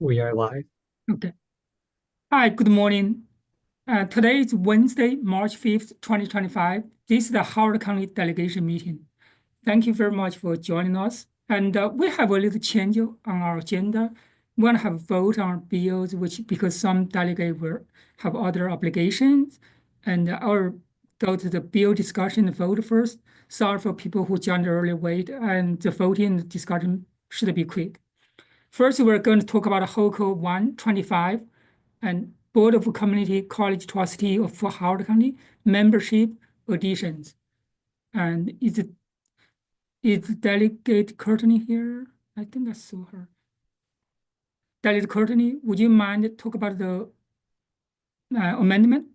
We are live. Okay. Hi, good morning. Today is Wednesday, March 5th, 2025. This is the Howard County delegation meeting. Thank you very much for joining us. And we have a little change on our agenda. We want to have a vote on bills, which because some delegates will have other obligations. And I'll go to the bill discussion and vote first. Sorry for people who joined early late, and the voting and discussion should be quick. First, we're going to talk about HOCO 125 and Board of Community College Trustee of Howard County membership additions. And is Delegate Courtney here? I think I saw her. Delegate Courtney, would you mind talk about the amendment?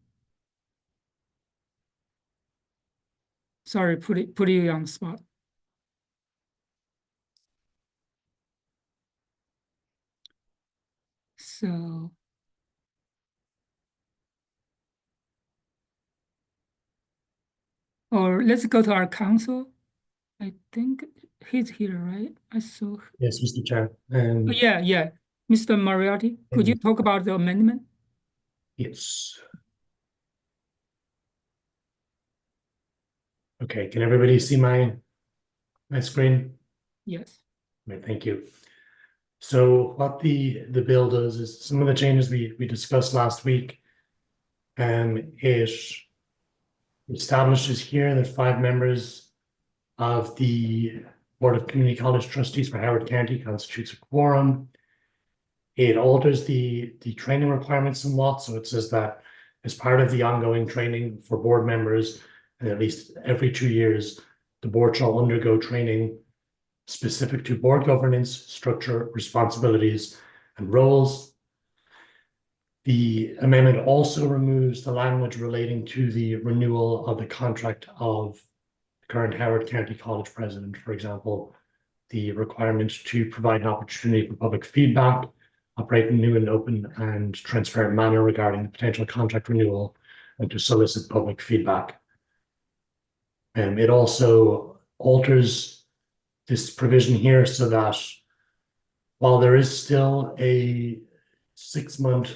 Sorry, put you on the spot. So, or let's go to our council. I think he's here, right? I saw. Yes, Mr. Chair. Oh, yeah. Mr. Moriarty, could you talk about the amendment? Yes. Okay, can everybody see my screen? Yes. Right, thank you. So what the bill does is some of the changes we discussed last week. It establishes here that 5 members of the Board of Community College Trustees for Howard County constitutes a quorum. It alters the training requirements somewhat, so it says that as part of the ongoing training for board members, and at least every 2 years, the board shall undergo training specific to board governance, structure, responsibilities, and roles. The amendment also removes the language relating to the renewal of the contract of the current Howard County College president, for example, the requirement to provide an opportunity for public feedback, operate in a new and open and transparent manner regarding the potential contract renewal, and to solicit public feedback. It also alters this provision here so that while there is still a 6-month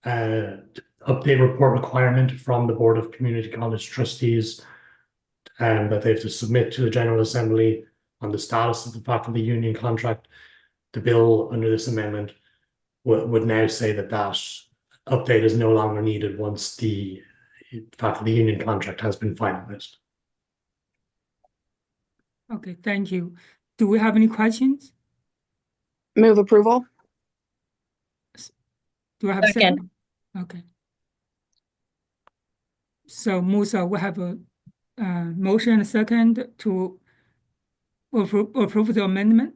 update report requirement from the Board of Community College Trustees, that they have to submit to the General Assembly on the status of the faculty union contract, the bill under this amendment would now say that update is no longer needed once the faculty union contract has been finalized. Okay, thank you. Do we have any questions? Move approval. Do I have a second? Okay. So Musa, we have a motion and a second to approve the amendment.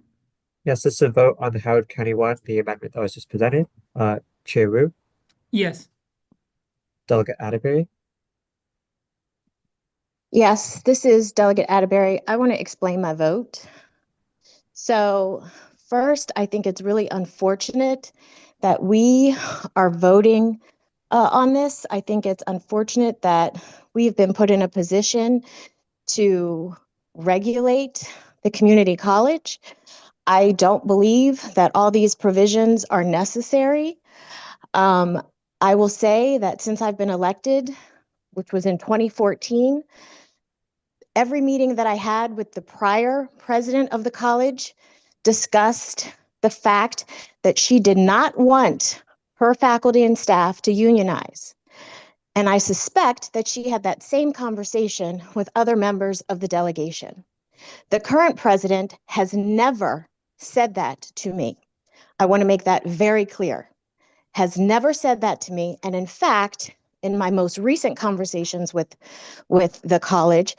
Yes, this is a vote on the Howard County one, the amendment that was just presented. Chair Wu, Yes. Delegate Atterbury, Yes, this is Delegate Atterbury. I want to explain my vote. So first, I think it's really unfortunate that we are voting on this. I think it's unfortunate that we've been put in a position to regulate the community college. I don't believe that all these provisions are necessary. I will say that since I've been elected, which was in 2014, every meeting that I had with the prior president of the college discussed the fact that she did not want her faculty and staff to unionize. And I suspect that she had that same conversation with other members of the delegation. The current president has never said that to me. I want to make that very clear. Has never said that to me. And in fact, in my most recent conversations with the college,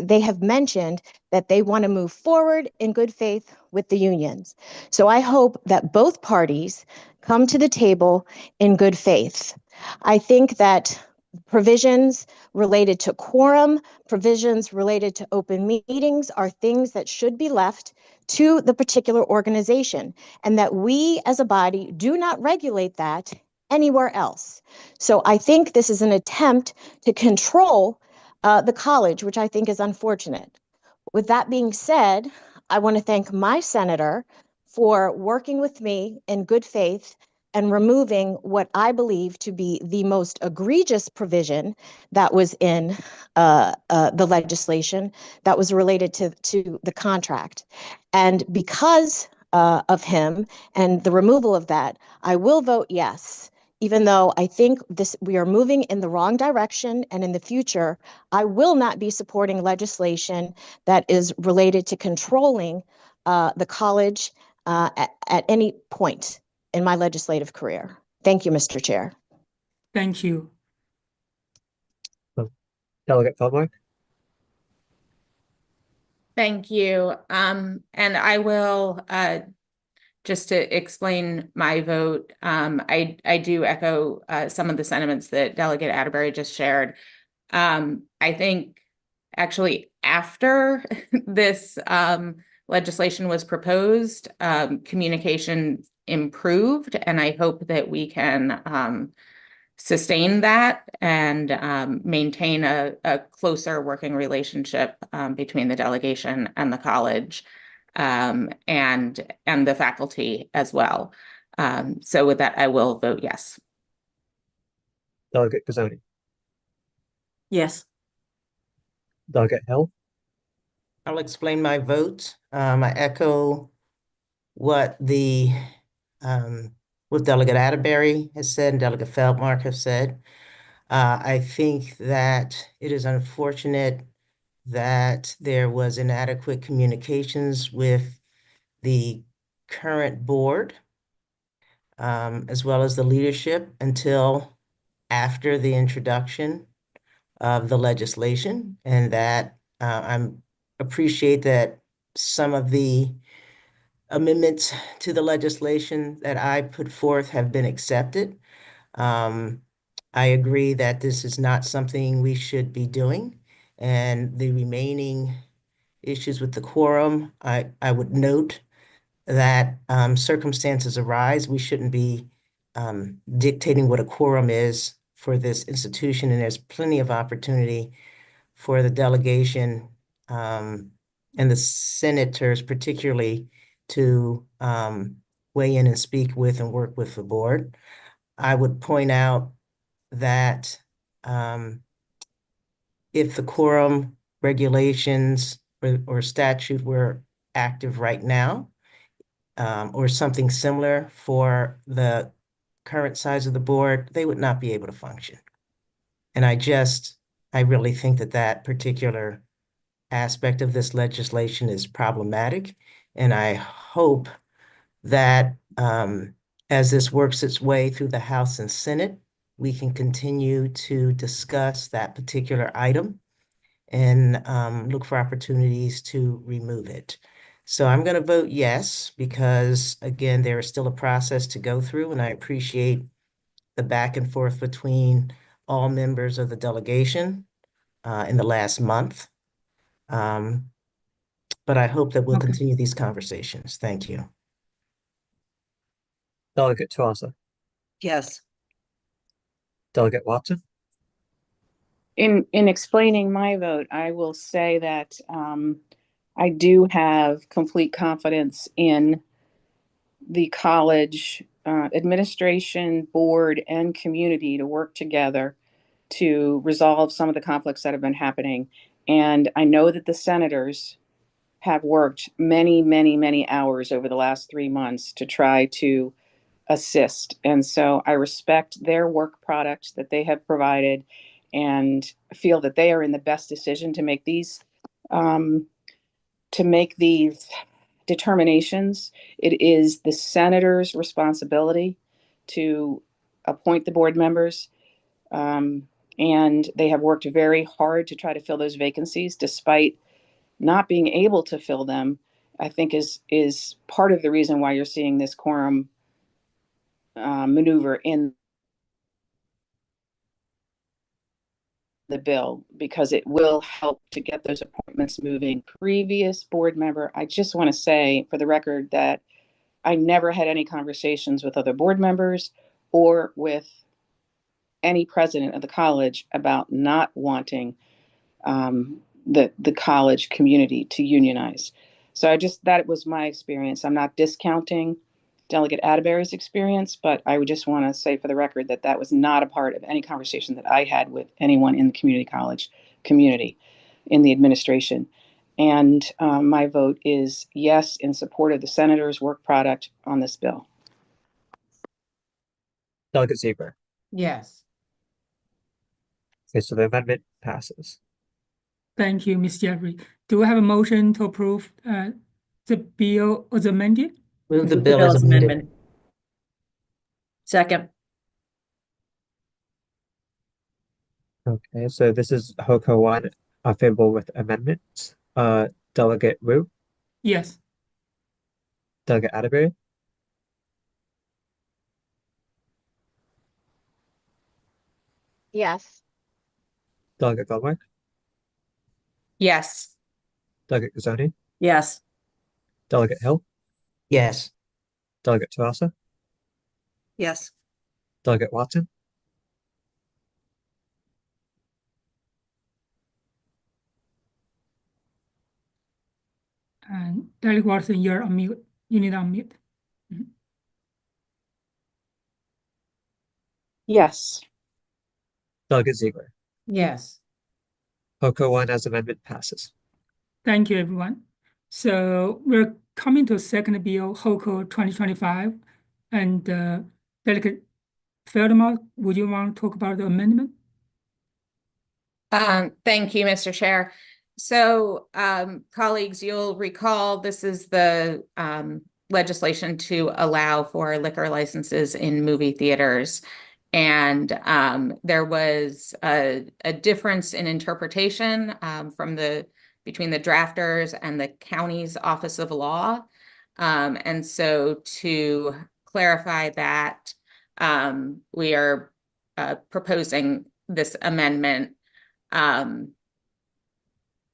they have mentioned that they want to move forward in good faith with the unions. So I hope that both parties come to the table in good faith. I think that provisions related to quorum, provisions related to open meetings are things that should be left to the particular organization, and that we as a body do not regulate that anywhere else. So I think this is an attempt to control the college, which I think is unfortunate. With that being said, I want to thank my senator for working with me in good faith and removing what I believe to be the most egregious provision that was in the legislation that was related to the contract. And because of him and the removal of that, I will vote yes, even though I think we are moving in the wrong direction, and in the future, I will not be supporting legislation that is related to controlling the college at any point in my legislative career. Thank you, Mr. Chair. Thank you. Delegate Feldmark? Thank you. And I will, just to explain my vote, I do echo some of the sentiments that Delegate Atterbury just shared. I think actually after this legislation was proposed, communication improved, and I hope that we can sustain that and maintain a closer working relationship between the delegation and the college and the faculty as well. So with that, I will vote yes. Delegate Pizzoni? Yes. Delegate Hill? I'll explain my vote. I echo what what Delegate Atterbury has said and Delegate Feldmark have said. I think that it is unfortunate that there was inadequate communications with the current board, as well as the leadership until after the introduction of the legislation, and that I appreciate that some of the amendments to the legislation that I put forth have been accepted. I agree that this is not something we should be doing, and the remaining issues with the quorum, I would note that circumstances arise. We shouldn't be dictating what a quorum is for this institution, and there's plenty of opportunity for the delegation and the senators particularly to weigh in and speak with and work with the board. I would point out that if the quorum regulations or statute were active right now, or something similar for the current size of the board, they would not be able to function. And I really think that that particular aspect of this legislation is problematic. And I hope that as this works its way through the House and Senate, we can continue to discuss that particular item and look for opportunities to remove it. So I'm going to vote yes, because again, there is still a process to go through, and I appreciate the back and forth between all members of the delegation in the last month. But I hope that we'll continue these conversations. Thank you. Delegate Tuasa? Yes. Delegate Watson? In explaining my vote, I will say that I do have complete confidence in the college administration, board, and community to work together to resolve some of the conflicts that have been happening. And I know that the senators have worked many, many, many hours over the last 3 months to try to assist. And so I respect their work product that they have provided and feel that they are in the best decision to make these determinations. It is the senator's responsibility to appoint the board members. And they have worked very hard to try to fill those vacancies, despite not being able to fill them. I think is part of the reason why you're seeing this quorum maneuver in the bill, because it will help to get those appointments moving. Previous board member, I just want to say for the record that I never had any conversations with other board members or with any president of the college about not wanting the college community to unionize. So that was my experience. I'm not discounting Delegate Atterbury's experience, but I would just want to say for the record that that was not a part of any conversation that I had with anyone in the community college community, in the administration. And my vote is yes in support of the senator's work product on this bill. Delegate Ziegler. Yes. Okay, so the amendment passes. Thank you, Ms. Jeffrey. Do we have a motion to approve the bill as amended? Move the bill as amended. Second. Okay, so this is HOCO 1 unfavorable with amendments. Delegate Wu, Yes. Delegate Atterbury, Yes. Delegate Feldmark, Yes. Delegate Guzoni, Yes. Delegate Hill, Yes. Delegate Tuasa, Yes. Delegate Watson, And Delegate Watson, you're on mute. You need to unmute. Yes. Delegate Ziegler. Yes. HOCO 1 as amendment passes. Thank you, everyone. So we're coming to second bill, HOCO 2025. And Delegate Feldmark, would you want to talk about the amendment? Thank you, Mr. Chair. So, colleagues, you'll recall this is the legislation to allow for liquor licenses in movie theaters. And there was a difference in interpretation between the drafters and the county's Office of Law. And so to clarify that, we are proposing this amendment.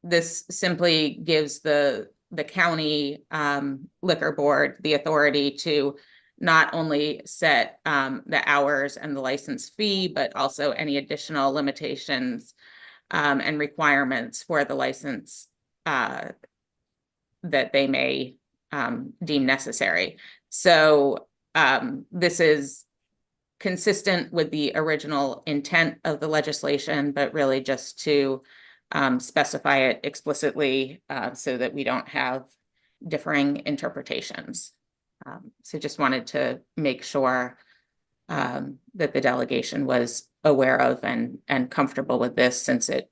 This simply gives the county liquor board the authority to not only set the hours and the license fee, but also any additional limitations and requirements for the license that they may deem necessary. So this is consistent with the original intent of the legislation, but really just to specify it explicitly so that we don't have differing interpretations. So just wanted to make sure that the delegation was aware of and comfortable with this, since it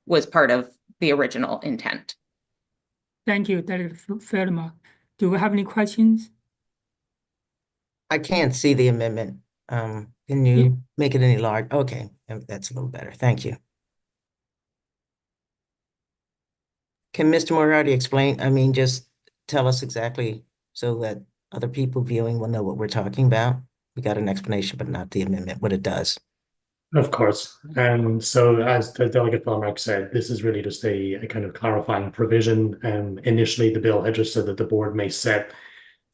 was part of the original intent. Thank you, Delegate Feldmark. Do we have any questions? I can't see the amendment. Can you make it any larger? Okay, that's a little better. Thank you. Can Mr. Moriarty explain? I mean, just tell us exactly so that other people viewing will know what we're talking about. We got an explanation, but not the amendment, what it does. Of course. And so as the Delegate Feldmark said, this is really just a kind of clarifying provision. Initially, the bill had just said that the board may set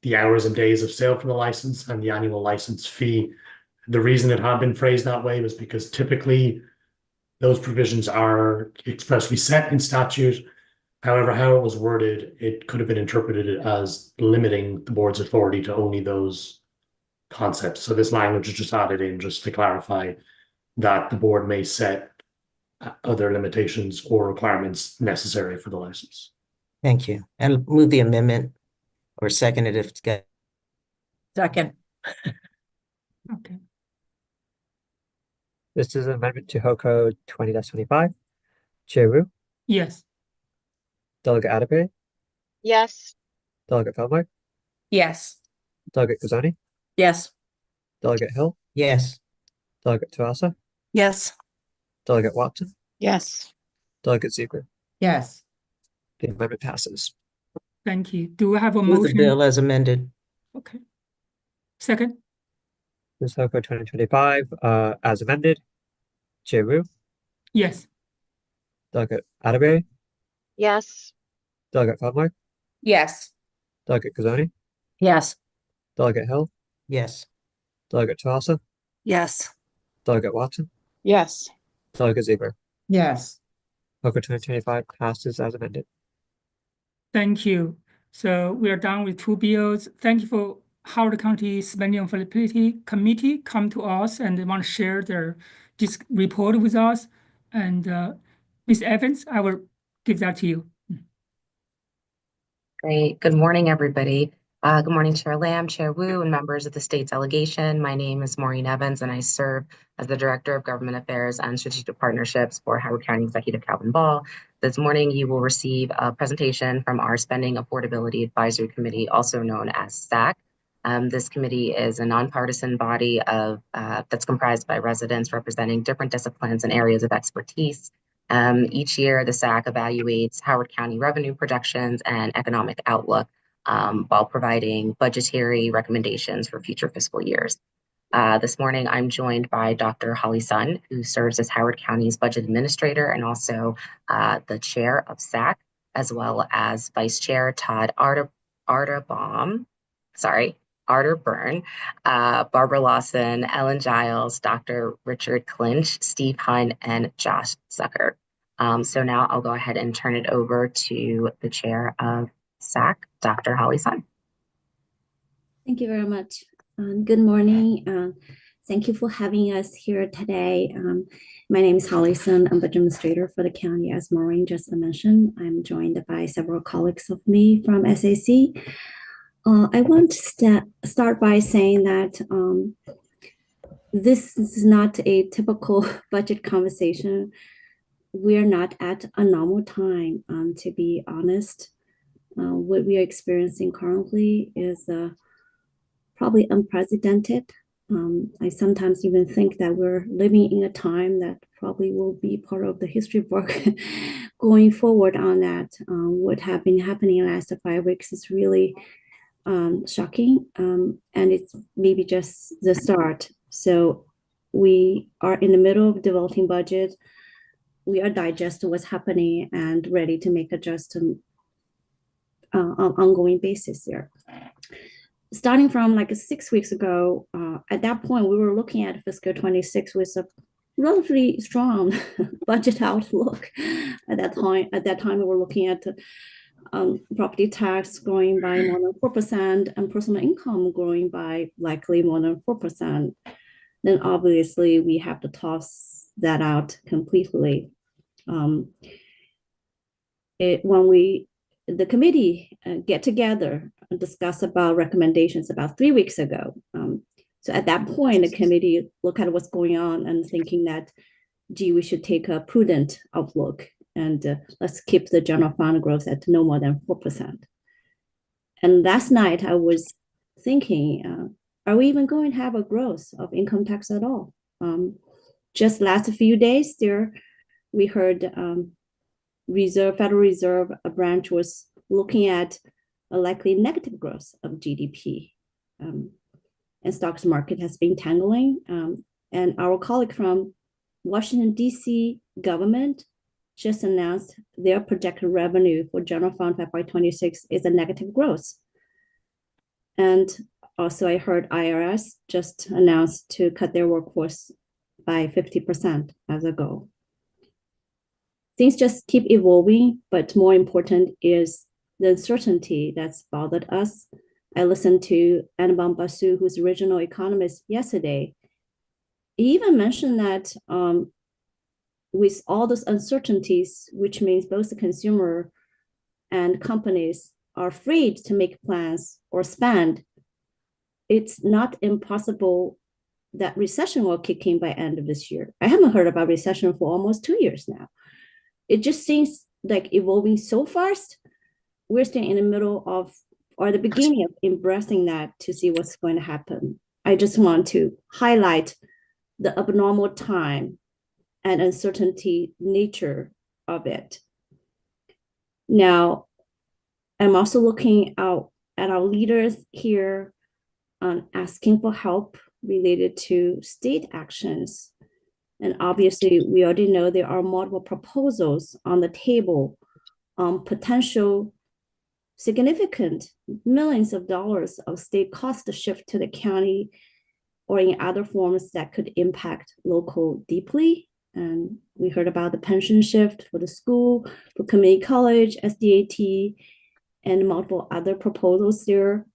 the hours and days of sale for the license and the annual license fee. The reason it had been phrased that way was because typically those provisions are expressly set in statute. However, how it was worded, it could have been interpreted as limiting the board's authority to only those concepts. So this language is just added in just to clarify that the board may set other limitations or requirements necessary for the license. Thank you. And move the amendment or second it if it's got. Second. Okay. This is an amendment to HOCO 20-25. Chair Wu, Yes. Delegate Atterbury, Yes. Delegate Feldmark, Yes. Delegate Guzoni, Yes. Delegate Hill, Yes. Delegate Tuasa, Yes. Delegate Watson, Yes. Delegate Ziegler. Yes. The amendment passes. Thank you. Do we have a Move the motion? bill as amended. Okay. Second? This is HOCO 2025 as amended. Chair Wu, Yes. Delegate Atterbury, Yes. Delegate Feldmark, Yes. Delegate Guzoni, Yes. Delegate Hill, Yes. Delegate Tuasa, Yes. Delegate Watson, Yes. Delegate Ziegler. Yes. HOCO 2025 passes as amended. Thank you. So we are done with 2 bills. Thank you for Howard County Spending Flexibility Committee come to us and they want to share their this report with us. And Ms. Evans, I will give that to you. Great. Good morning, everybody. Good morning, Chair Lamb, Chair Wu, and members of the state delegation. My name is Maureen Evans, and I serve as the Director of Government Affairs and Strategic Partnerships for Howard County Executive Calvin Ball. This morning, you will receive a presentation from our Spending Affordability Advisory Committee, also known as SAC. This committee is a nonpartisan body of that's comprised by residents representing different disciplines and areas of expertise. Each year, the SAC evaluates Howard County revenue projections and economic outlook while providing budgetary recommendations for future fiscal years. This morning, I'm joined by Dr. Holly Sun, who serves as Howard County's budget administrator and also the chair of SAC, as well as Vice Chair Todd Arterburn, Barbara Lawson, Ellen Giles, Dr. Richard Clinch, Steve Hunt, and Josh Zucker. So now I'll go ahead and turn it over to the chair of SAC, Dr. Holly Sun. Thank you very much. Good morning. Thank you for having us here today. My name is Holly Sun. I'm the administrator for the county, as Maureen just mentioned. I'm joined by several colleagues of me from SAC. I want to start by saying that this is not a typical budget conversation. We're not at a normal time, to be honest. What we are experiencing currently is probably unprecedented. I sometimes even think that we're living in a time that probably will be part of the history book going forward on that. What have been happening in the last 5 weeks is really shocking, and it's maybe just the start. So we are in the middle of developing budget. We are digesting what's happening and ready to make adjustments on an ongoing basis there. Starting from like 6 weeks ago, at that point, we were looking at fiscal 26 with a relatively strong budget outlook. At that time, we were looking at property tax growing by more than 4% and personal income growing by likely more than 4%. Then obviously we have to toss that out completely. When the committee get together and discuss about recommendations about 3 weeks ago. So at that point, the committee look at what's going on and thinking that, gee, we should take a prudent outlook and let's keep the general fund growth at no more than 4%. And last night I was thinking, are we even going to have a growth of income tax at all? Just last few days there, we heard Federal Reserve branch was looking at a likely negative growth of GDP. And stocks market has been tangling. And our colleague from Washington, D.C. government just announced their projected revenue for general fund FY26 is a negative growth. And also I heard IRS just announced to cut their workforce by 50% as a goal. Things just keep evolving, but more important is the uncertainty that's bothered us. I listened to Anubhav Basu, who's a regional economist yesterday. He even mentioned that with all those uncertainties, which means both the consumer and companies are afraid to make plans or spend, it's not impossible that recession will kick in by end of this year. I haven't heard about recession for almost 2 years now. It just seems like evolving so fast. We're still in the middle of, or the beginning of embracing that to see what's going to happen. I just want to highlight the abnormal time and uncertainty nature of it. Now, I'm also looking out at our leaders here asking for help related to state actions. And obviously, we already know there are multiple proposals on the table on potential significant millions of dollars of state cost to shift to the county or in other forms that could impact local deeply. And we heard about the pension shift for the school, for community college, SDAT, and multiple other proposals there.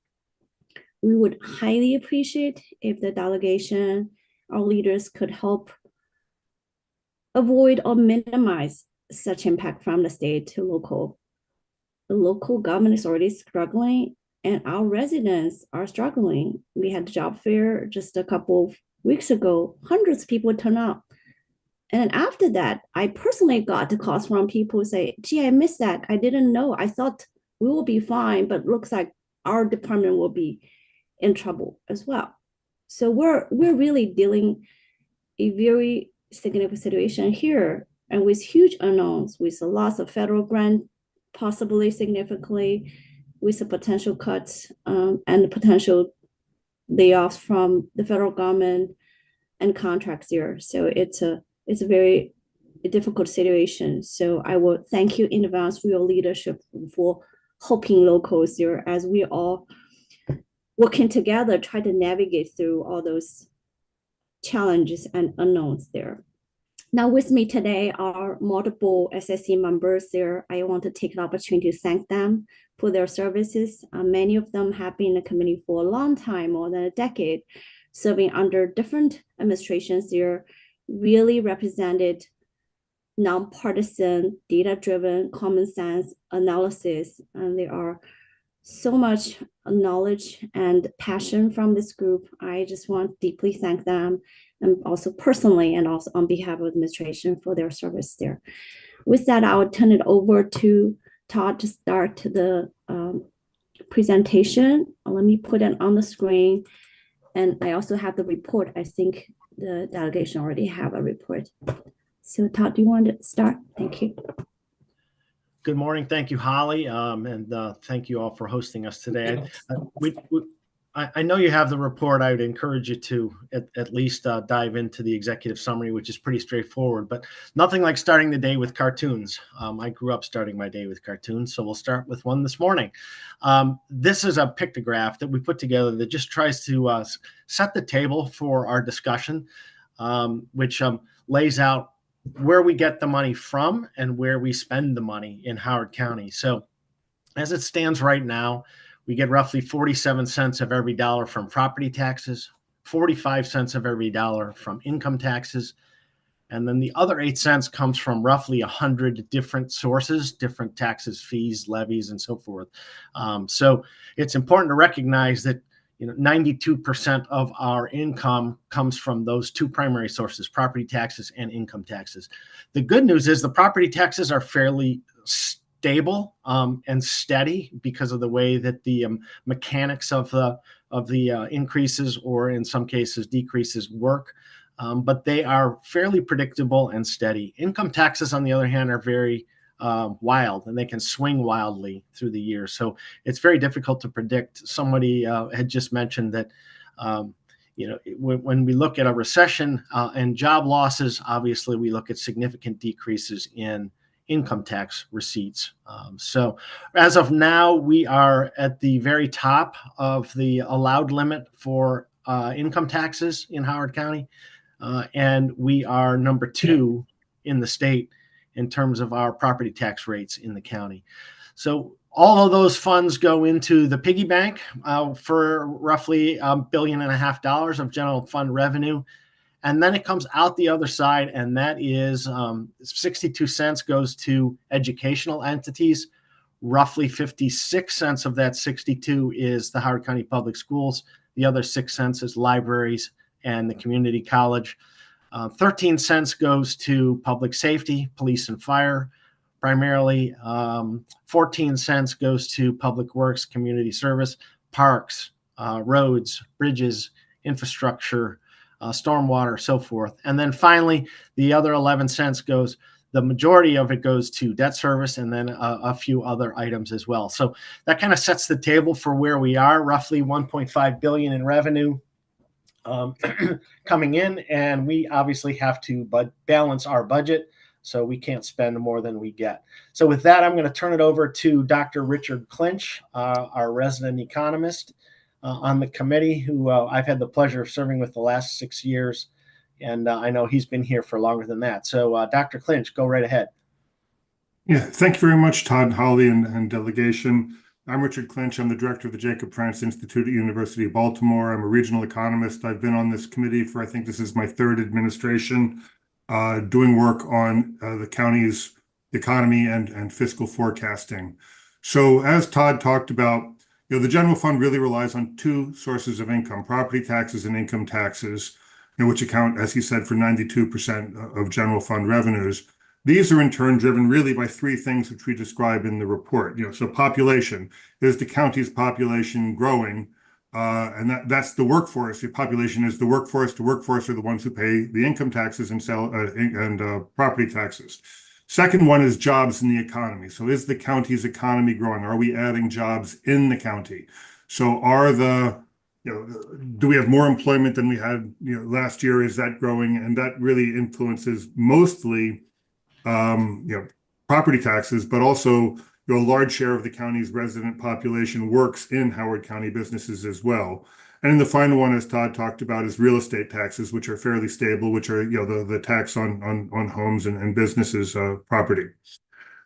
We would highly appreciate if the delegation, our leaders could help avoid or minimize such impact from the state to local. The local government is already struggling and our residents are struggling. We had a job fair just a couple of weeks ago, hundreds of people turn up. And then after that, I personally got the calls from people who say, gee, I missed that. I didn't know. I thought we will be fine, but looks like our department will be in trouble as well. So we're really dealing a very significant situation here, and with huge unknowns, with a loss of federal grant, possibly significantly, with the potential cuts and the potential layoffs from the federal government and contracts here. So it's a very difficult situation. So I will thank you in advance for your leadership, for helping locals here as we all working together, try to navigate through all those challenges and unknowns there. Now with me today are multiple SSC members there. I want to take the opportunity to thank them for their services. Many of them have been in the committee for a long time, more than a decade, serving under different administrations there, really represented nonpartisan, data-driven, common sense analysis. And there are so much knowledge and passion from this group. I just want to deeply thank them, and also personally and also on behalf of administration for their service there. With that, I will turn it over to Todd to start the presentation. Let me put it on the screen. And I also have the report. I think the delegation already have a report. So Todd, do you want to start? Thank you. Good morning. Thank you, Holly. And thank you all for hosting us today. I know you have the report. I would encourage you to at least dive into the executive summary, which is pretty straightforward, but nothing like starting the day with cartoons. I grew up starting my day with cartoons, so we'll start with one this morning. This is a pictograph that we put together that just tries to set the table for our discussion, which lays out where we get the money from and where we spend the money in Howard County. So as it stands right now, we get roughly 47 cents of every dollar from property taxes, 45 cents of every dollar from income taxes, and then the other 8 cents comes from roughly 100 different sources, different taxes, fees, levies, and so forth. So it's important to recognize that 92% of our income comes from those two primary sources, property taxes and income taxes. The good news is the property taxes are fairly stable and steady because of the way that the mechanics of the increases, or in some cases decreases, work. But they are fairly predictable and steady. Income taxes, on the other hand, are very wild, and they can swing wildly through the year. So it's very difficult to predict. Somebody had just mentioned that, when we look at a recession and job losses, obviously we look at significant decreases in income tax receipts. So as of now, we are at the very top of the allowed limit for income taxes in Howard County. And we are number 2 in the state in terms of our property tax rates in the county. So all of those funds go into the piggy bank for roughly $1.5 billion of general fund revenue. And then it comes out the other side, and that is 62 cents goes to educational entities. Roughly 56 cents of that 62 is the Howard County Public Schools. The other 6 cents is libraries and the community college. 13 cents goes to public safety, police and fire, primarily. 14 cents goes to public works, community service, parks, roads, bridges, infrastructure, stormwater, so forth. And then finally, the other 11 cents goes, the majority of it goes to debt service, and then a few other items as well. So that kind of sets the table for where we are, roughly $1.5 billion in revenue coming in, and we obviously have to balance our budget, so we can't spend more than we get. So with that, I'm going to turn it over to Dr. Richard Clinch, our resident economist on the committee, who I've had the pleasure of serving with the last 6 years, and I know he's been here for longer than that. So Dr. Clinch, go right ahead. Yeah, thank you very much, Todd, Holly, and delegation. I'm Richard Clinch. I'm the director of the Jacob Frantz Institute at University of Baltimore. I'm a regional economist. I've been on this committee for, I think this is my third administration, doing work on the county's economy and fiscal forecasting. So as Todd talked about, the general fund really relies on two sources of income, property taxes and income taxes, which account, as he said, for 92% of general fund revenues. These are in turn driven really by three things which we describe in the report. So population, is the county's population growing? And that's the workforce. The population is the workforce. The workforce are the ones who pay the income taxes and property taxes. Second one is jobs in the economy. So is the county's economy growing? Are we adding jobs in the county? So do we have more employment than we had last year? Is that growing? And that really influences mostly property taxes, but also a large share of the county's resident population works in Howard County businesses as well. And the final one, as Todd talked about, is real estate taxes, which are fairly stable, which are the tax on homes and businesses property.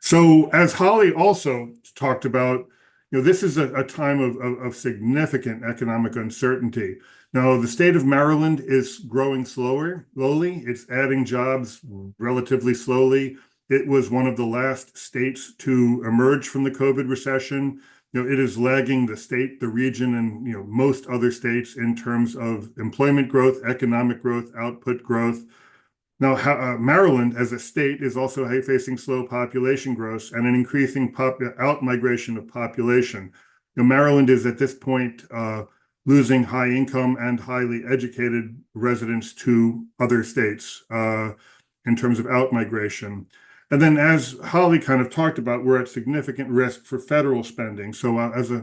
So as Holly also talked about, this is a time of significant economic uncertainty. Now, the state of Maryland is growing slowly. It's adding jobs relatively slowly. It was one of the last states to emerge from the COVID recession. It is lagging the state, the region, and most other states in terms of employment growth, economic growth, output growth. Now, Maryland as a state is also facing slow population growth and an increasing out-migration of population. Maryland is at this point losing high income and highly educated residents to other states in terms of out-migration. And then as Holly kind of talked about, we're at significant risk for federal spending. So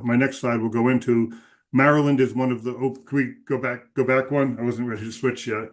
my next slide will go into, Maryland is one of the, can we go back one? I wasn't ready to switch yet.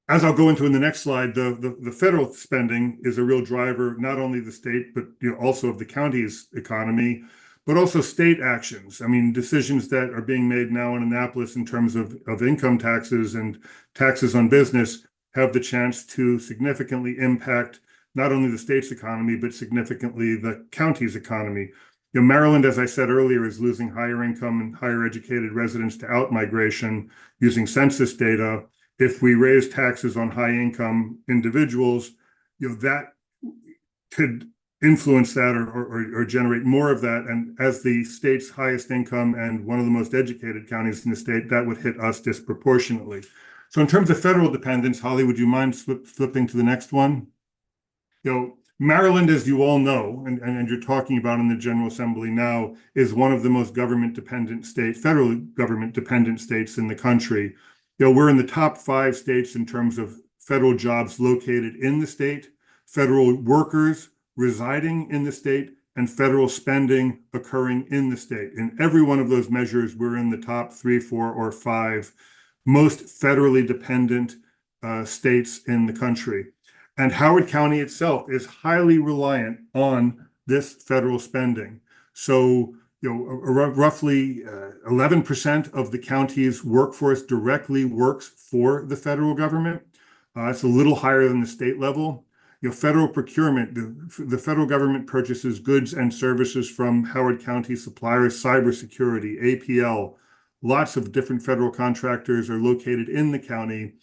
As I'll go into in the next slide, the federal spending is a real driver, not only the state, but also of the county's economy, but also state actions. I mean, decisions that are being made now in Annapolis in terms of income taxes and taxes on business have the chance to significantly impact not only the state's economy, but significantly the county's economy. Maryland, as I said earlier, is losing higher income and higher educated residents to out-migration using census data. If we raise taxes on high income individuals, that could influence that or generate more of that. And as the state's highest income and one of the most educated counties in the state, that would hit us disproportionately. So in terms of federal dependence, Holly, would you mind flipping to the next one? Maryland, as you all know, and you're talking about in the General Assembly now, is one of the most government-dependent states, federal government-dependent states in the country. We're in the top 5 states in terms of federal jobs located in the state, federal workers residing in the state, and federal spending occurring in the state. In every one of those measures, we're in the top 3, 4, or 5 most federally dependent states in the country. And Howard County itself is highly reliant on this federal spending. So, roughly 11% of the county's workforce directly works for the federal government. It's a little higher than the state level. Federal procurement, the federal government purchases goods and services from Howard County suppliers, cybersecurity, APL. Lots of different federal contractors are located in the county.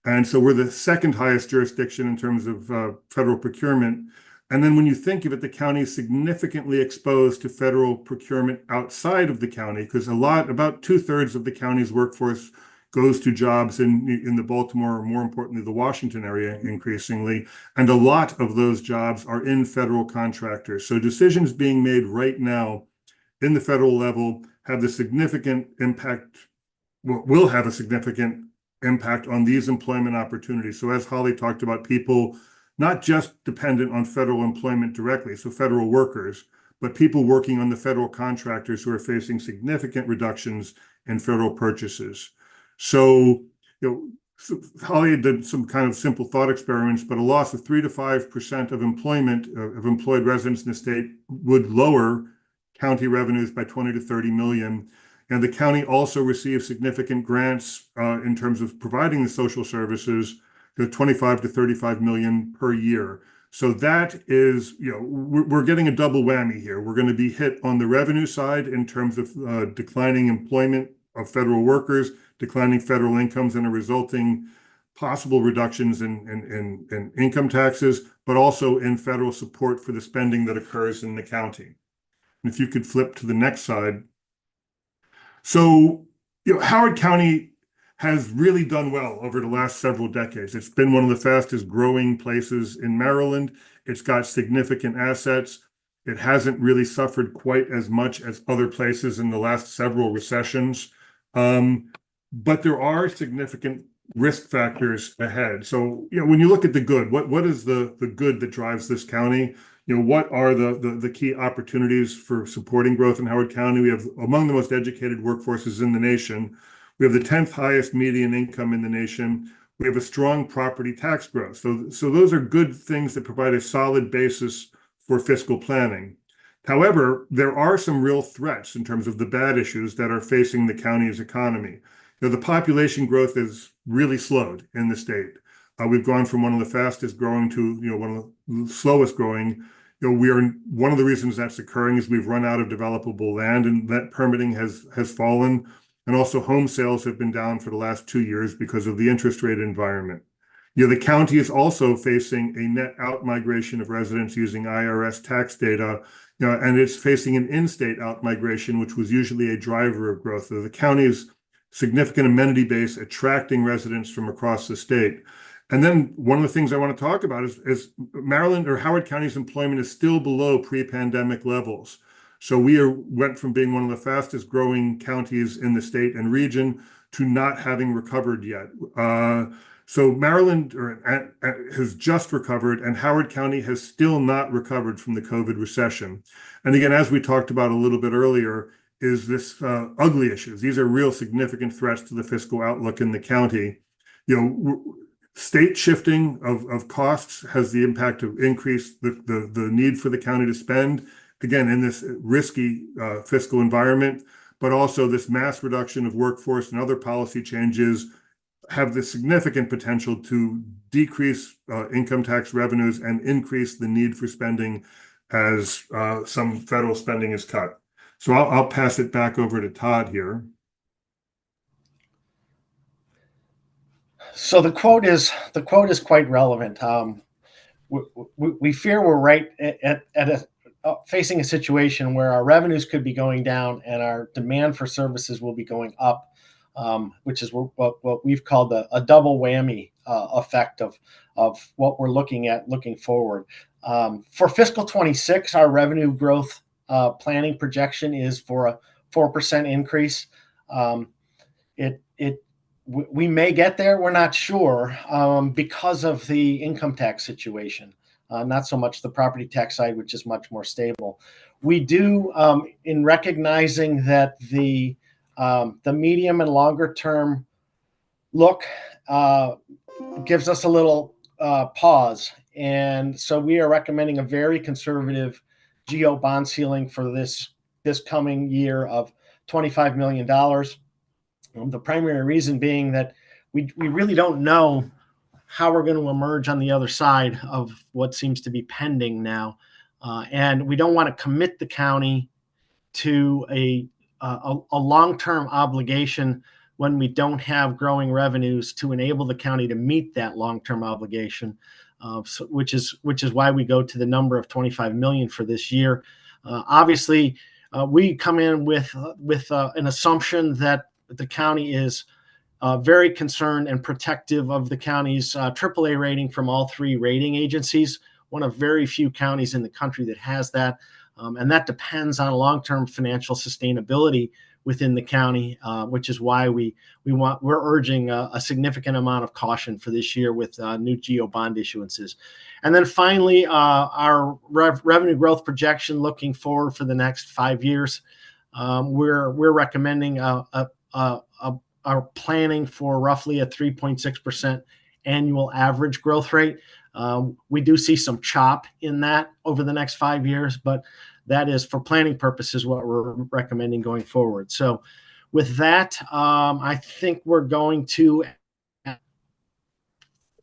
And so we're the second highest jurisdiction in terms of federal procurement. And then when you think of it, the county is significantly exposed to federal procurement outside of the county, because about 2/3 of the county's workforce goes to jobs in the Baltimore, or more importantly, the Washington area increasingly. And a lot of those jobs are in federal contractors. So decisions being made right now in the federal level have the significant impact, will have a significant impact on these employment opportunities. So as Holly talked about, people not just dependent on federal employment directly, so federal workers, but people working on the federal contractors who are facing significant reductions in federal purchases. So, Holly did some kind of simple thought experiments, but a loss of 3 to 5% of employment of employed residents in the state would lower county revenues by 20 to 30 million. And the county also receives significant grants in terms of providing the social services, 25 to 35 million per year. So that is, we're getting a double whammy here. We're going to be hit on the revenue side in terms of declining employment of federal workers, declining federal incomes, and a resulting possible reductions in income taxes, but also in federal support for the spending that occurs in the county. And if you could flip to the next slide. So, Howard County has really done well over the last several decades. It's been one of the fastest growing places in Maryland. It's got significant assets. It hasn't really suffered quite as much as other places in the last several recessions. But there are significant risk factors ahead. So, when you look at the good, what is the good that drives this county? What are the key opportunities for supporting growth in Howard County? We have among the most educated workforces in the nation. We have the 10th highest median income in the nation. We have a strong property tax growth. So those are good things that provide a solid basis for fiscal planning. However, there are some real threats in terms of the bad issues that are facing the county's economy. The population growth is really slowed in the state. We've gone from one of the fastest growing to one of the slowest growing. One of the reasons that's occurring is we've run out of developable land, and that permitting has fallen. And also home sales have been down for the last 2 years because of the interest rate environment. The county is also facing a net out migration of residents using IRS tax data, and it's facing an in-state out migration, which was usually a driver of growth. The county's significant amenity base attracting residents from across the state. And then one of the things I want to talk about is Maryland or Howard County's employment is still below pre-pandemic levels. So we went from being one of the fastest growing counties in the state and region to not having recovered yet. So Maryland has just recovered, and Howard County has still not recovered from the COVID recession. And again, as we talked about a little bit earlier, is this ugly issues. These are real significant threats to the fiscal outlook in the county. State shifting of costs has the impact of increase the need for the county to spend, again, in this risky fiscal environment, but also this mass reduction of workforce and other policy changes have the significant potential to decrease income tax revenues and increase the need for spending as some federal spending is cut. So I'll pass it back over to Todd here. So the quote is quite relevant. We fear we're right at facing a situation where our revenues could be going down and our demand for services will be going up, which is what we've called a double whammy effect of what we're looking at looking forward. For fiscal 26, our revenue growth planning projection is for a 4% increase. We may get there, we're not sure, because of the income tax situation. Not so much the property tax side, which is much more stable. We do, in recognizing that the medium and longer term look gives us a little pause. And so we are recommending a very conservative GO bond ceiling for this coming year of $25 million. The primary reason being that we really don't know how we're going to emerge on the other side of what seems to be pending now. And we don't want to commit the county to a long-term obligation when we don't have growing revenues to enable the county to meet that long-term obligation, which is why we go to the number of 25 million for this year. Obviously, we come in with an assumption that the county is very concerned and protective of the county's AAA rating from all three rating agencies, one of very few counties in the country that has that. And that depends on long-term financial sustainability within the county, which is why we're urging a significant amount of caution for this year with new GO bond issuances. And then finally, our revenue growth projection looking forward for the next 5 years, we're recommending our planning for roughly a 3.6% annual average growth rate. We do see some chop in that over the next 5 years, but that is for planning purposes what we're recommending going forward. So with that, I think we're going to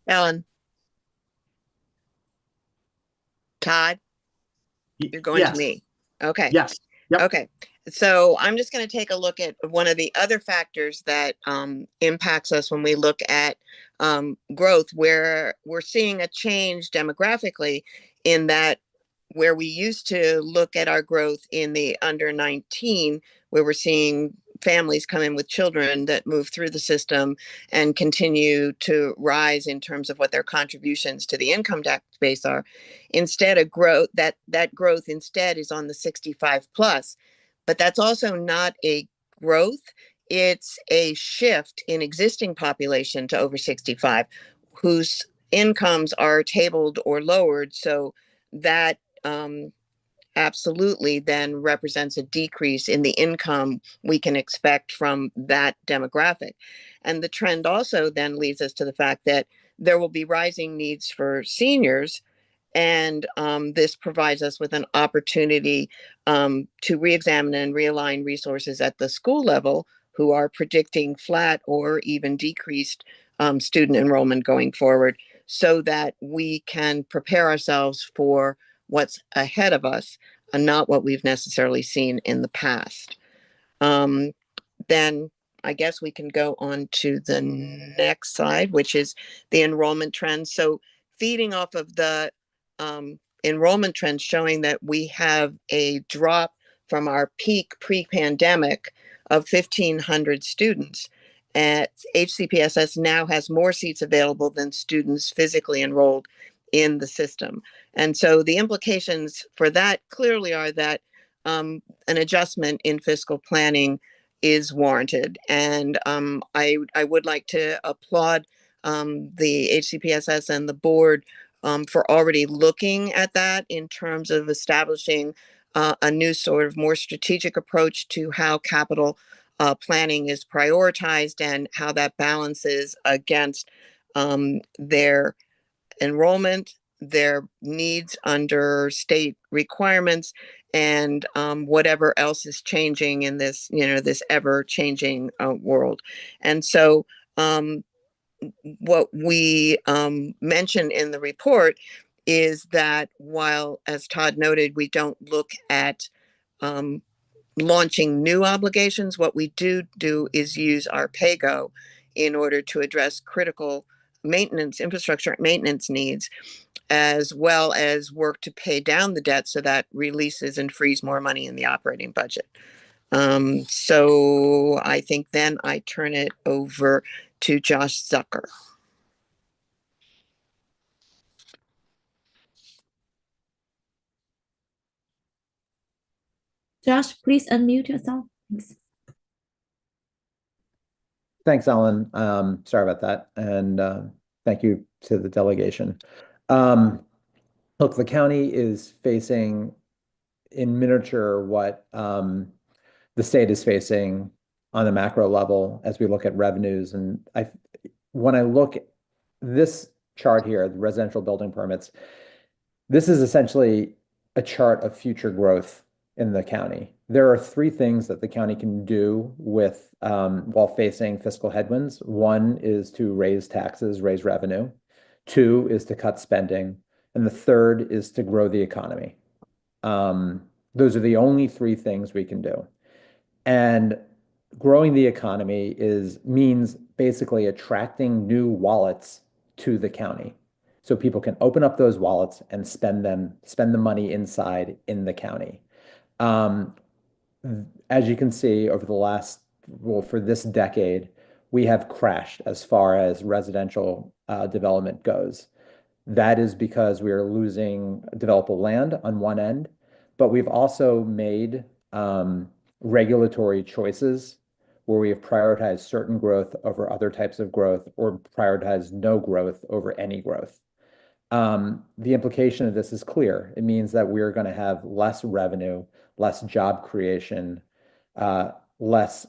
Ellen. Todd, you're going Yes. to me. Okay. Yes. Yep. Okay. So I'm just going to take a look at one of the other factors that impacts us when we look at growth, where we're seeing a change demographically in that where we used to look at our growth in the under 19, where we're seeing families come in with children that move through the system and continue to rise in terms of what their contributions to the income tax base are. Instead of growth, that growth instead is on the 65 plus, but that's also not a growth. It's a shift in existing population to over 65 whose incomes are tabled or lowered. So that absolutely then represents a decrease in the income we can expect from that demographic. And the trend also then leads us to the fact that there will be rising needs for seniors. And this provides us with an opportunity to re-examine and realign resources at the school level, who are predicting flat or even decreased student enrollment going forward, so that we can prepare ourselves for what's ahead of us and not what we've necessarily seen in the past. Then I guess we can go on to the next slide, which is the enrollment trends. So feeding off of the enrollment trends showing that we have a drop from our peak pre-pandemic of 1,500 students. At HCPSS now has more seats available than students physically enrolled in the system. And so the implications for that clearly are that an adjustment in fiscal planning is warranted. And I would like to applaud the HCPSS and the board for already looking at that in terms of establishing a new sort of more strategic approach to how capital planning is prioritized and how that balances against their enrollment, their needs under state requirements, and whatever else is changing in this, this ever changing world. And so what we mention in the report is that while, as Todd noted, we don't look at launching new obligations, what we do is use our PAYGO in order to address critical maintenance, infrastructure maintenance needs, as well as work to pay down the debt so that releases and frees more money in the operating budget. So I think then I turn it over to Josh Zucker. Josh, please unmute yourself. Thanks. Thanks, Ellen. Sorry about that. And thank you to the delegation. Look, the county is facing in miniature what the state is facing on a macro level as we look at revenues. And when I look at this chart here, the residential building permits, this is essentially a chart of future growth in the county. There are three things that the county can do with while facing fiscal headwinds. One is to raise taxes, raise revenue. Two is to cut spending. And the third is to grow the economy. Those are the only three things we can do. And growing the economy means basically attracting new wallets to the county. So people can open up those wallets and spend the money inside in the county. As you can see, over the for this decade, we have crashed as far as residential development goes. That is because we are losing developable land on one end, but we've also made regulatory choices where we have prioritized certain growth over other types of growth or prioritized no growth over any growth. The implication of this is clear. It means that we're going to have less revenue, less job creation, less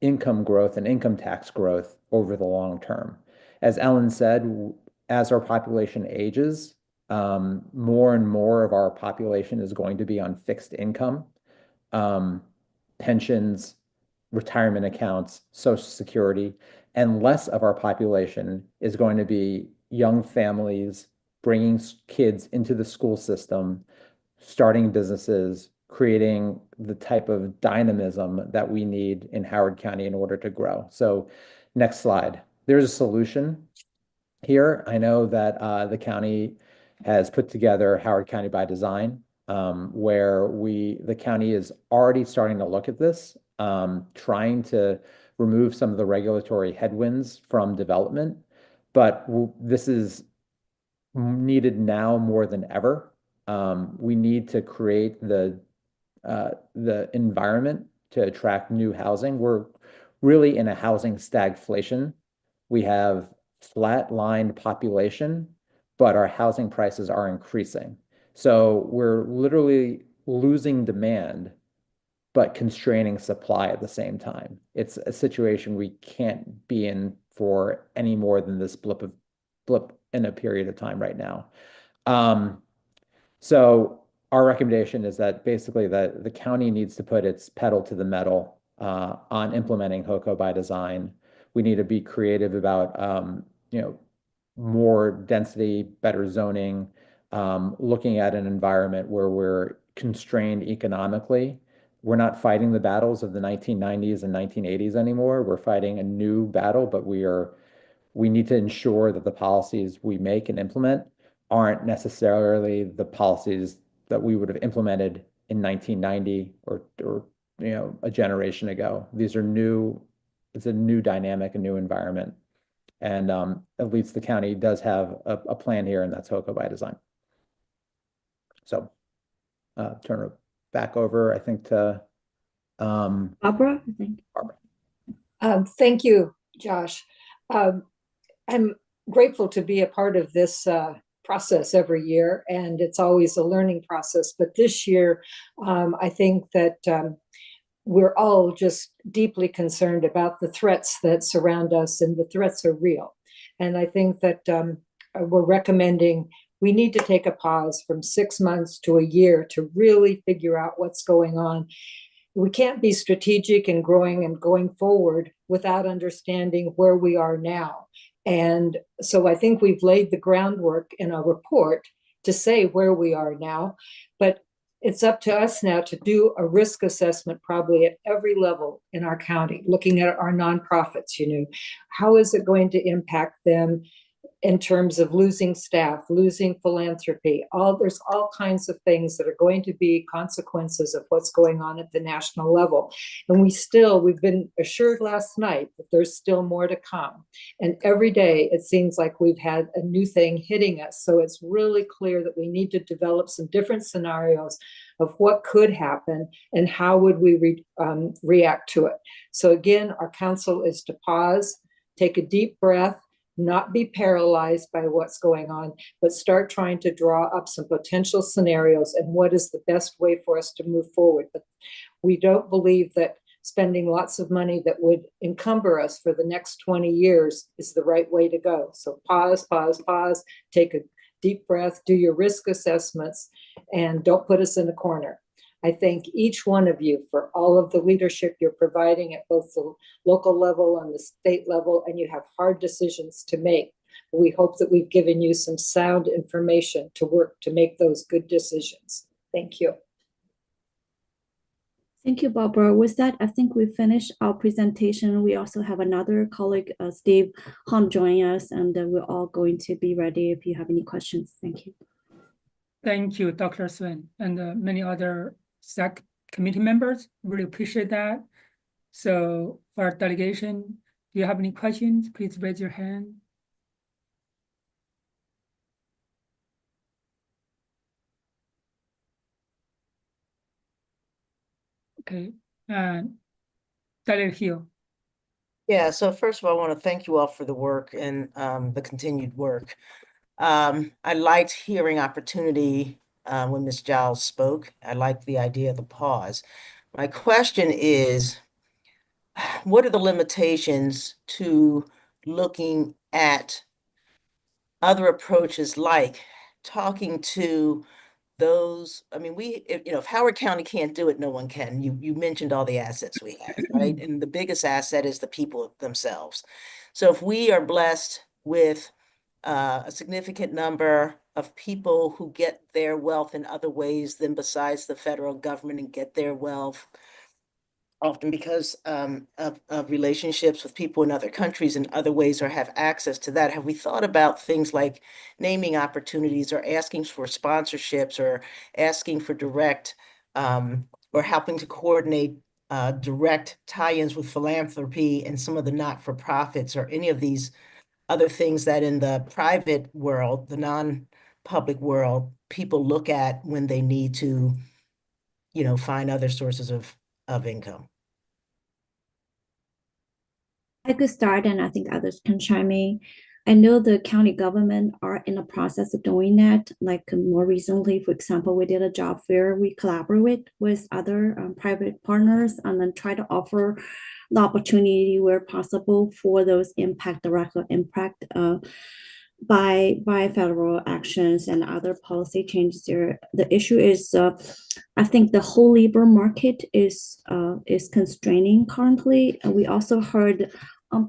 income growth and income tax growth over the long term. As Ellen said, as our population ages, more and more of our population is going to be on fixed income, pensions, retirement accounts, Social Security, and less of our population is going to be young families bringing kids into the school system, starting businesses, creating the type of dynamism that we need in Howard County in order to grow. So next slide. There's a solution here. I know that the county has put together Howard County by Design, where the county is already starting to look at this, trying to remove some of the regulatory headwinds from development. But this is needed now more than ever. We need to create the environment to attract new housing. We're really in a housing stagflation. We have flat-lined population, but our housing prices are increasing. So we're literally losing demand, but constraining supply at the same time. It's a situation we can't be in for any more than this blip in a period of time right now. So our recommendation is that basically the county needs to put its pedal to the metal on implementing HOCO by Design. We need to be creative about more density, better zoning, looking at an environment where we're constrained economically. We're not fighting the battles of the 1990s and 1980s anymore. We're fighting a new battle, but we need to ensure that the policies we make and implement aren't necessarily the policies that we would have implemented in 1990 or a generation ago. These are new. It's a new dynamic, a new environment, and at least the county does have a plan here, and that's HOCO by Design. So turn it back over, I think, to Barbara, I think. Barbara. Thank you, Josh. I'm grateful to be a part of this process every year, and it's always a learning process. But this year, I think that we're all just deeply concerned about the threats that surround us, and the threats are real. And I think that we're recommending we need to take a pause from 6 months to a year to really figure out what's going on. We can't be strategic and growing and going forward without understanding where we are now. And so I think we've laid the groundwork in our report to say where we are now, but it's up to us now to do a risk assessment probably at every level in our county, looking at our nonprofits, how is it going to impact them in terms of losing staff, losing philanthropy. There's all kinds of things that are going to be consequences of what's going on at the national level. And we've been assured last night that there's still more to come. And every day it seems like we've had a new thing hitting us. So it's really clear that we need to develop some different scenarios of what could happen and how would we react to it. So again, our counsel is to pause, take a deep breath, not be paralyzed by what's going on, but start trying to draw up some potential scenarios and what is the best way for us to move forward. But we don't believe that spending lots of money that would encumber us for the next 20 years is the right way to go. So pause, take a deep breath, do your risk assessments, and don't put us in a corner. I thank each one of you for all of the leadership you're providing at both the local level and the state level, and you have hard decisions to make. We hope that we've given you some sound information to work to make those good decisions. Thank you. Thank you, Barbara. With that, I think we finished our presentation. We also have another colleague, Steve Hunt, joining us, and we're all going to be ready if you have any questions. Thank you. Thank you, Dr. Swen, and many other SAC committee members. Really appreciate that. So for our delegation, do you have any questions? Please raise your hand. Okay, Delegate Hill. Yeah, so first of all, I want to thank you all for the work and the continued work. I liked hearing opportunity when Ms. Giles spoke. I liked the idea of the pause. My question is, what are the limitations to looking at other approaches, like talking to those? I mean, if Howard County can't do it, no one can. You mentioned all the assets we have, right? And the biggest asset is the people themselves. So if we are blessed with a significant number of people who get their wealth in other ways than besides the federal government and get their wealth often because of relationships with people in other countries and other ways, or have access to that. Have we thought about things like naming opportunities or asking for sponsorships or asking for direct or helping to coordinate direct tie-ins with philanthropy and some of the not-for-profits or any of these other things that in the private world, the non-public world, people look at when they need to, find other sources of income? I could start, and I think others can chime in. I know the county government are in the process of doing that. Like more recently, for example, we did a job fair. We collaborate with other private partners and then try to offer the opportunity where possible for those direct impact by federal actions and other policy changes there. The issue is, I think the whole labor market is constraining currently. And we also heard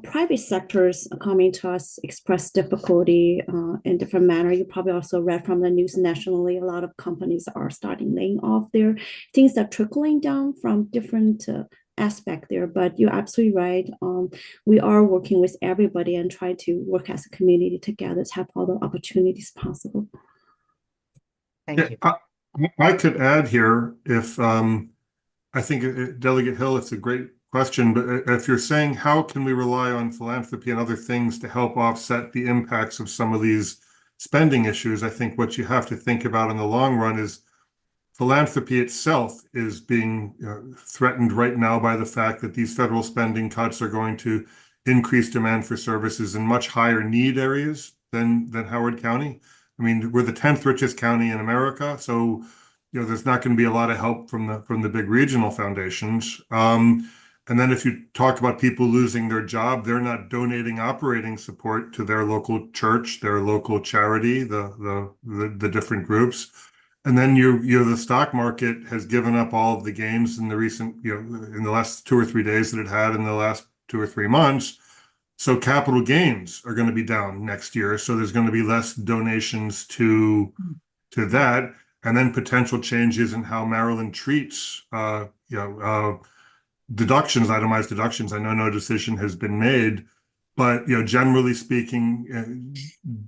private sectors coming to us express difficulty in different manner. You probably also read from the news nationally, a lot of companies are starting laying off there. Things are trickling down from different aspect there, but you're absolutely right. We are working with everybody and try to work as a community together to have all the opportunities possible. Thank you. I could add here, if I think Delegate Hill, it's a great question, but if you're saying how can we rely on philanthropy and other things to help offset the impacts of some of these spending issues, I think what you have to think about in the long run is philanthropy itself is being threatened right now by the fact that these federal spending cuts are going to increase demand for services in much higher need areas than Howard County. I mean, we're the 10th richest county in America, so there's not going to be a lot of help from the big regional foundations. And then if you talk about people losing their job, they're not donating operating support to their local church, their local charity, the different groups. And then the stock market has given up all of the gains in the recent, in the last 2 or 3 days that it had in the last 2 or 3 months. So capital gains are going to be down next year. So there's going to be less donations to that. And then potential changes in how Maryland treats, deductions, itemized deductions. I know no decision has been made, but generally speaking,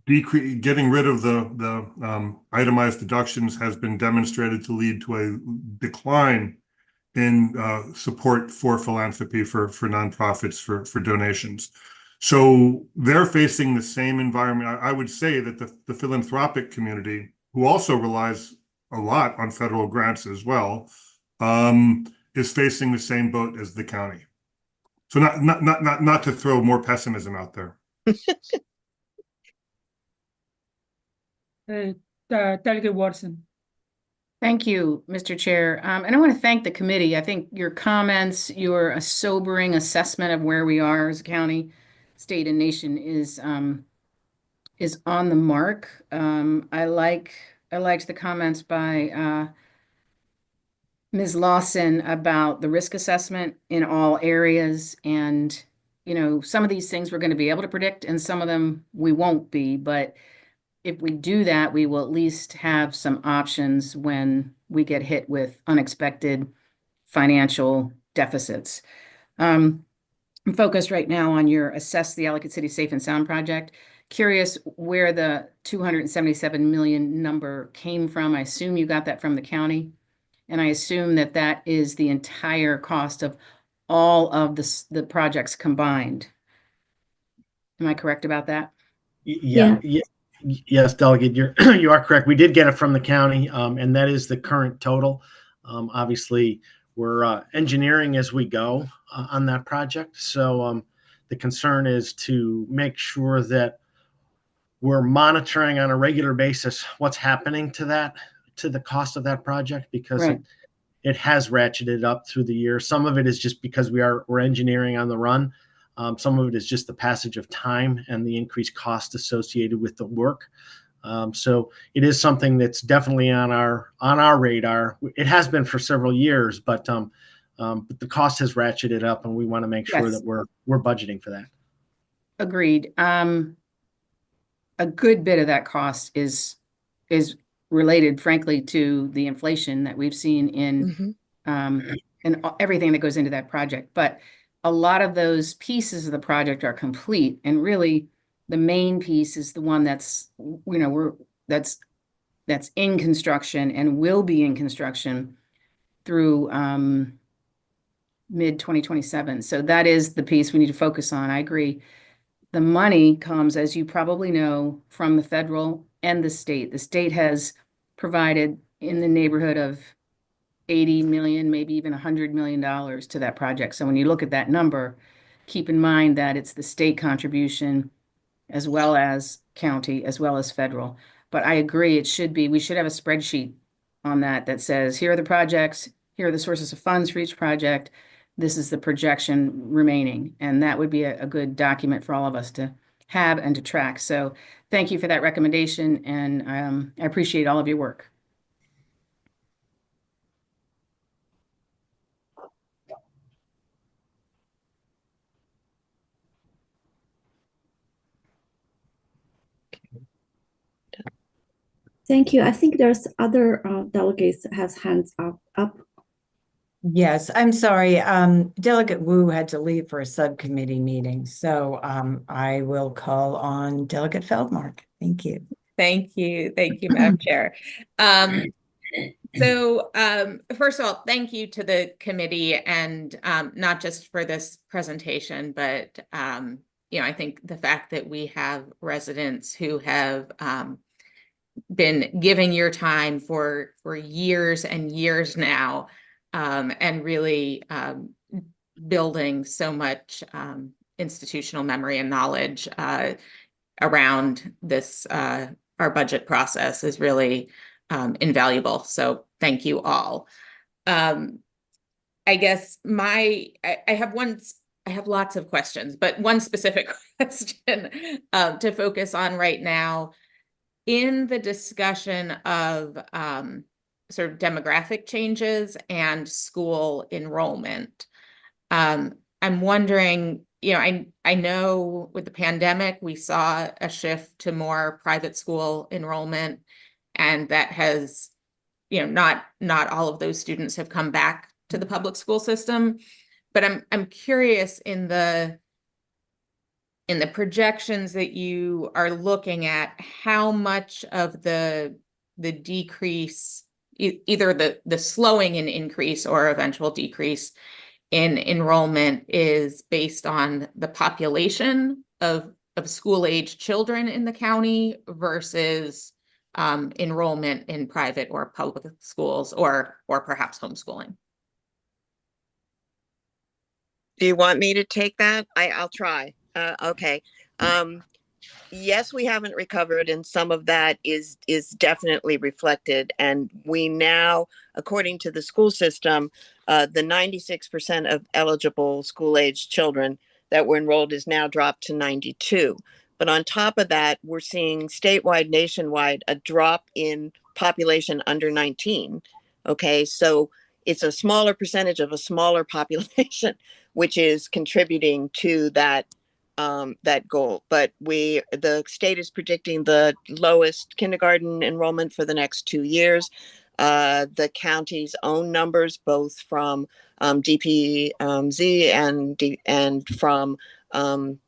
getting rid of the itemized deductions has been demonstrated to lead to a decline in support for philanthropy for nonprofits for donations. So they're facing the same environment. I would say that the philanthropic community, who also relies a lot on federal grants as well, is facing the same boat as the county. So not to throw more pessimism out there. Delegate Watson. Thank you, Mr. Chair. And I want to thank the committee. I think your comments, your sobering assessment of where we are as a county, state, and nation is on the mark. I liked the comments by Ms. Lawson about the risk assessment in all areas. And, some of these things we're going to be able to predict and some of them we won't be. But if we do that, we will at least have some options when we get hit with unexpected financial deficits. I'm focused right now on your Assess the Ellicott City Safe and Sound project. Curious where the 277 million number came from. I assume you got that from the county. And I assume that that is the entire cost of all of the projects combined. Am I correct about that? Yeah. Yes, Delegate, you are correct. We did get it from the county, and that is the current total. Obviously, we're engineering as we go on that project. So the concern is to make sure that we're monitoring on a regular basis what's happening to the cost of that project, because Right. it has ratcheted up through the year. Some of it is just because we're engineering on the run. Some of it is just the passage of time and the increased cost associated with the work. So it is something that's definitely on our radar. It has been for several years, but the cost has ratcheted up, and we want to make sure Yes. that we're budgeting for that. Agreed. a good bit of that cost is related, frankly, to the inflation that we've seen in everything that goes into that project. But a lot of those pieces of the project are complete, and really the main piece is the one that's, that's in construction and will be in construction through mid 2027. So that is the piece we need to focus on. I agree. The money comes, as you probably know, from the federal and the state. The state has provided in the neighborhood of 80 million, maybe even $100 million to that project. So when you look at that number, keep in mind that it's the state contribution as well as county, as well as federal. But I agree, we should have a spreadsheet on that says, here are the projects, here are the sources of funds for each project. This is the projection remaining. And that would be a good document for all of us to have and to track. So thank you for that recommendation. And I appreciate all of your work. Thank you. I think there's other delegates that has hands up. Yes, I'm sorry. Delegate Wu had to leave for a subcommittee meeting. So I will call on Delegate Feldmark. Thank you. Thank you. Thank you, Madam Chair. So first of all, thank you to the committee, and not just for this presentation, but I think the fact that we have residents who have been giving your time for years and years now, and really building so much institutional memory and knowledge around this, our budget process is really invaluable. So thank you all. I guess I have lots of questions, but one specific question to focus on right now in the discussion of sort of demographic changes and school enrollment. I'm wondering, I know with the pandemic, we saw a shift to more private school enrollment, and that has, not all of those students have come back to the public school system. But I'm curious in the projections that you are looking at, how much of the decrease, either the slowing in increase or eventual decrease in enrollment, is based on the population of school-age children in the county versus enrollment in private or public schools, or perhaps homeschooling. Do you want me to take that? I'll try. Okay. Yes, we haven't recovered, and some of that is definitely reflected. And we now, according to the school system, the 96% of eligible school-age children that were enrolled is now dropped to 92. But on top of that, we're seeing statewide, nationwide, a drop in population under 19. Okay, so it's a smaller percentage of a smaller population, which is contributing to that goal. But the state is predicting the lowest kindergarten enrollment for the next 2 years. The county's own numbers, both from DPZ and from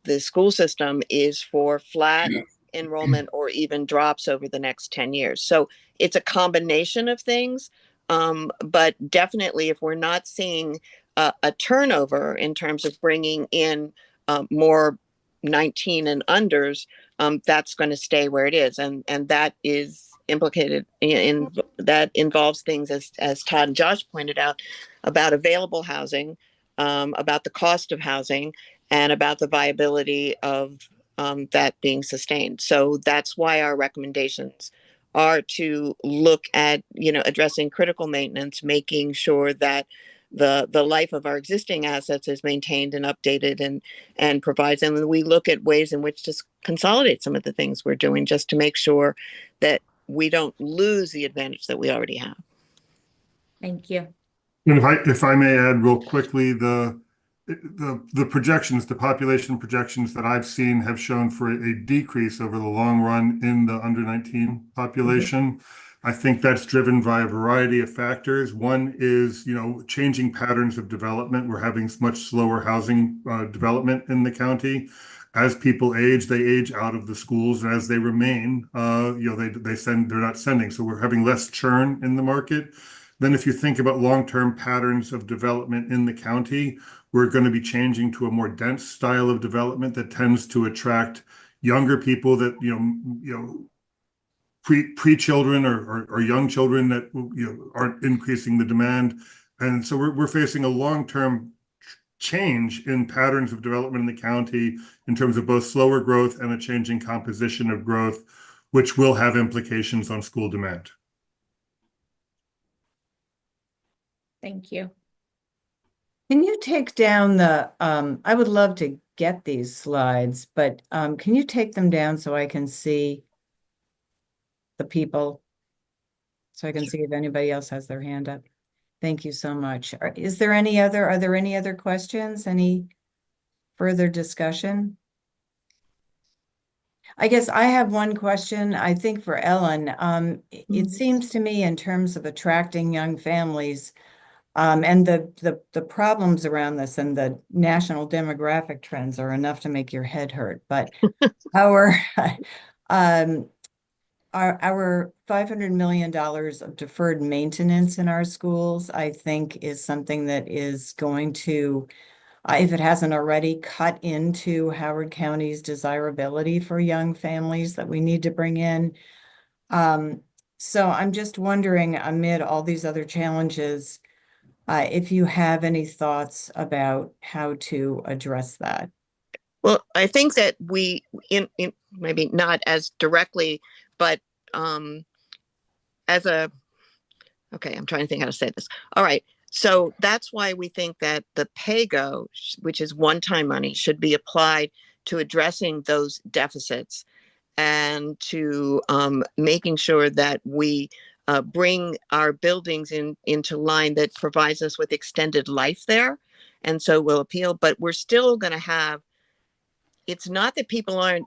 the school system, is for flat enrollment or even drops over the next 10 years. So it's a combination of things. But definitely, if we're not seeing a turnover in terms of bringing in more 19 and unders, that's going to stay where it is. And that is implicated in that involves things, as Todd and Josh pointed out, about available housing, about the cost of housing, and about the viability of that being sustained. So that's why our recommendations are to look at, addressing critical maintenance, making sure that the life of our existing assets is maintained and updated and provides. And we look at ways in which to consolidate some of the things we're doing, just to make sure that we don't lose the advantage that we already have. Thank you. And if I may add real quickly, the the projections, the population projections that I've seen have shown for a decrease over the long run in the under 19 population. I think that's driven by a variety of factors. One is, changing patterns of development. We're having much slower housing development in the county. As people age, they age out of the schools, and as they remain, they're not sending. So we're having less churn in the market. Then if you think about long-term patterns of development in the county, we're going to be changing to a more dense style of development that tends to attract younger people that, pre-children or young children that, aren't increasing the demand. And so we're facing a long-term change in patterns of development in the county in terms of both slower growth and a changing composition of growth, which will have implications on school demand. Thank you. Can you take down the, I would love to get these slides, but can you take them down so I can see the people? So I can see if anybody else has their hand up. Thank you so much. Are there any other questions? Any further discussion? I guess I have one question, I think for Ellen. It seems to me in terms of attracting young families, and the problems around this and the national demographic trends are enough to make your head hurt. But our $500 million of deferred maintenance in our schools, I think, is something that is going to, if it hasn't already, cut into Howard County's desirability for young families that we need to bring in. So I'm just wondering, amid all these other challenges, if you have any thoughts about how to address that. Well, I think that we, in maybe not as directly, but okay, I'm trying to think how to say this. All right. So that's why we think that the PAYGO, which is one-time money, should be applied to addressing those deficits and to making sure that we bring our buildings into line that provides us with extended life there. And so we'll appeal, but we're still going to have, it's not that people aren't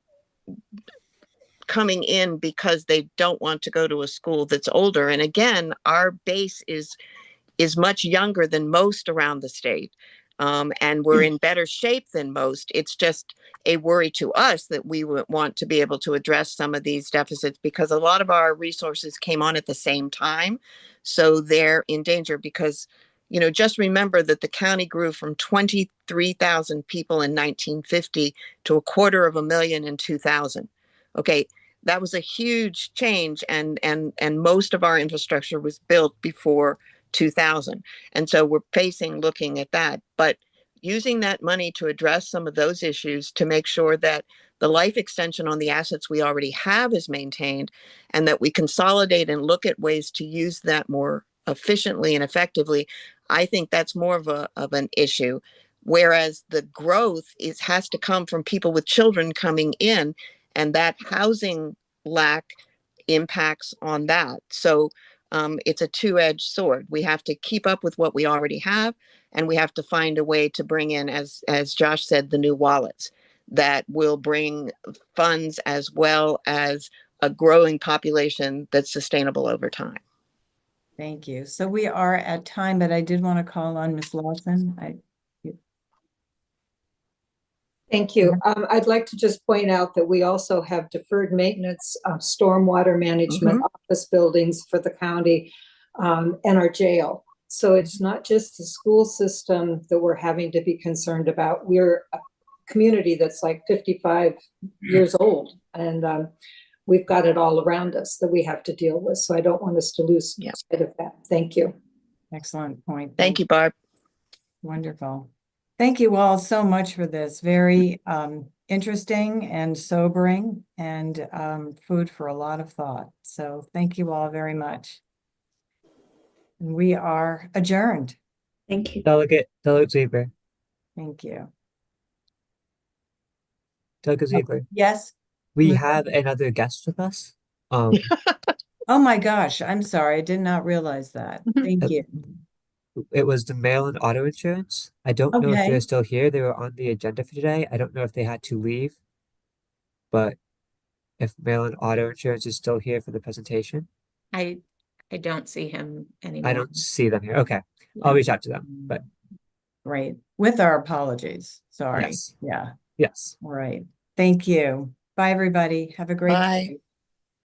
coming in because they don't want to go to a school that's older. And again, our base is much younger than most around the state. And we're in better shape than most. It's just a worry to us that we would want to be able to address some of these deficits because a lot of our resources came on at the same time. So they're in danger because, just remember that the county grew from 23,000 people in 1950 to 250,000 in 2000. Okay, that was a huge change, and most of our infrastructure was built before 2000. And so we're looking at that, but using that money to address some of those issues to make sure that the life extension on the assets we already have is maintained and that we consolidate and look at ways to use that more efficiently and effectively. I think that's more of an issue, whereas the growth has to come from people with children coming in, and that housing lack impacts on that. So it's a two-edged sword. We have to keep up with what we already have, and we have to find a way to bring in, as Josh said, the new wallets that will bring funds as well as a growing population that's sustainable over time. Thank you. So we are at time, but I did want to call on Ms. Lawson. Thank you. I'd like to just point out that we also have deferred maintenance of stormwater management office buildings for the county and our jail. So it's not just the school system that we're having to be concerned about. We're a community that's like 55 years old, and we've got it all around us that we have to deal with. So I don't want us to lose sight of that. Thank you. Excellent point. Thank you, Barb. Wonderful. Thank you all so much for this. Very interesting and sobering and food for a lot of thought. So thank you all very much. We are adjourned. Thank you. Delegate Ziegler. Thank you. Delegate Ziegler. Yes. We have another guest with us. Oh my gosh, I'm sorry. I did not realize that. Thank you. It was the mail-in auto insurance. I don't know if Okay. they're still here. They were on the agenda for today. I don't know if they had to leave. But if mail-in auto insurance is still here for the presentation, I don't see him I anymore. don't see them here. Okay, I'll Yeah. reach out to them. But Great. With our apologies. Sorry. yes, Yeah. yes. All right. Thank you. Bye, everybody. Have a great Bye. day.